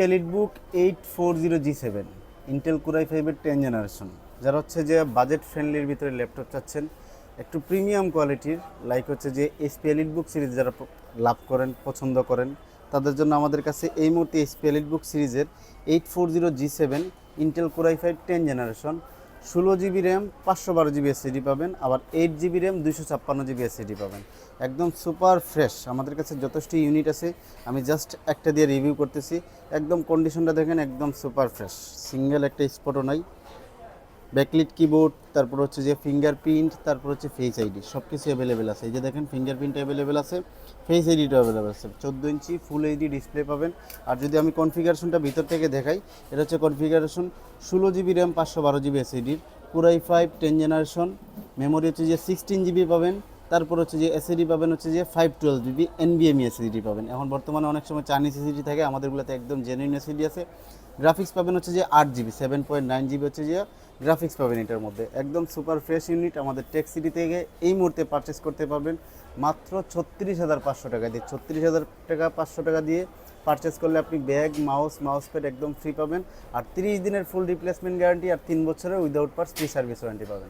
EliteBook 840G7 Intel core i5 10 generation, যারা হচ্ছে যে বাজেট ফ্রেন্ডলির ভিতরে ল্যাপটপ চাচ্ছেন, একটু প্রিমিয়াম কোয়ালিটির, লাইক হচ্ছে যে এসপি এলিটবুক সিরিজ যারা লাভ করেন, পছন্দ করেন, তাদের জন্য আমাদের কাছে এই মুহূর্তে এসপি এলিটবুক সিরিজের 840G7 Intel core i5 10 generation 16 GB RAM 512 GB SSD পাবেন, আবার 8 GB র্যাম 256 GB এসএসডি পাবেন। একদম সুপার ফ্রেশ, আমাদের কাছে যথেষ্ট ইউনিট আছে, আমি জাস্ট একটা দিয়ে রিভিউ করতেছি। একদম কন্ডিশনটা দেখেন, একদম সুপার ফ্রেশ, সিঙ্গেল একটা স্পটও নাই। ব্যাকলিট কিবোর্ড, তারপর হচ্ছে যে ফিঙ্গারপ্রিন্ট, তারপর হচ্ছে ফেস আইডি, সব কিছু অ্যাভেলেবেল আছে। এই যে দেখেন ফিঙ্গারপ্রিন্ট অ্যাভেলেবেল আছে, ফেস আইডিটাও অ্যাভেলেবেল আছে। 14 ইঞ্চি ফুল এইচডি ডিসপ্লে পাবেন। আর যদি আমি কনফিগারেশনটা ভিতর থেকে দেখাই, এটা হচ্ছে কনফিগারেশন 16 GB র্যাম 512 GB এসএসডির কোর i5 10 জেনারেশন। মেমোরি হচ্ছে যে 16 GB পাবেন, তারপর হচ্ছে যে এসএসডি পাবেন হচ্ছে যে 512 GB NVMe এসএসডি পাবেন। এখন বর্তমানে অনেক সময় চাইনিজ এসএসডি থাকে, আমাদেরগুলোতে একদম জেনুইন এসএসডি আছে। গ্রাফিক্স পাবেন হচ্ছে যে 8 GB 7.9 GB হচ্ছে যে গ্রাফিক্স পাবেন এটার মধ্যে। একদম সুপার ফ্রেশ ইউনিট আমাদের টেক সিটি থেকে এই মুহূর্তে পারচেস করতে পারবেন মাত্র 36,500 টাকা দিয়ে। 36,500 টাকা দিয়ে পারচেস করলে আপনি ব্যাগ, মাউস প্যাড একদম ফ্রি পাবেন। আর 30 দিনের ফুল রিপ্লেসমেন্ট গ্যারান্টি আর 3 বছরের without parts free service warranty পাবেন।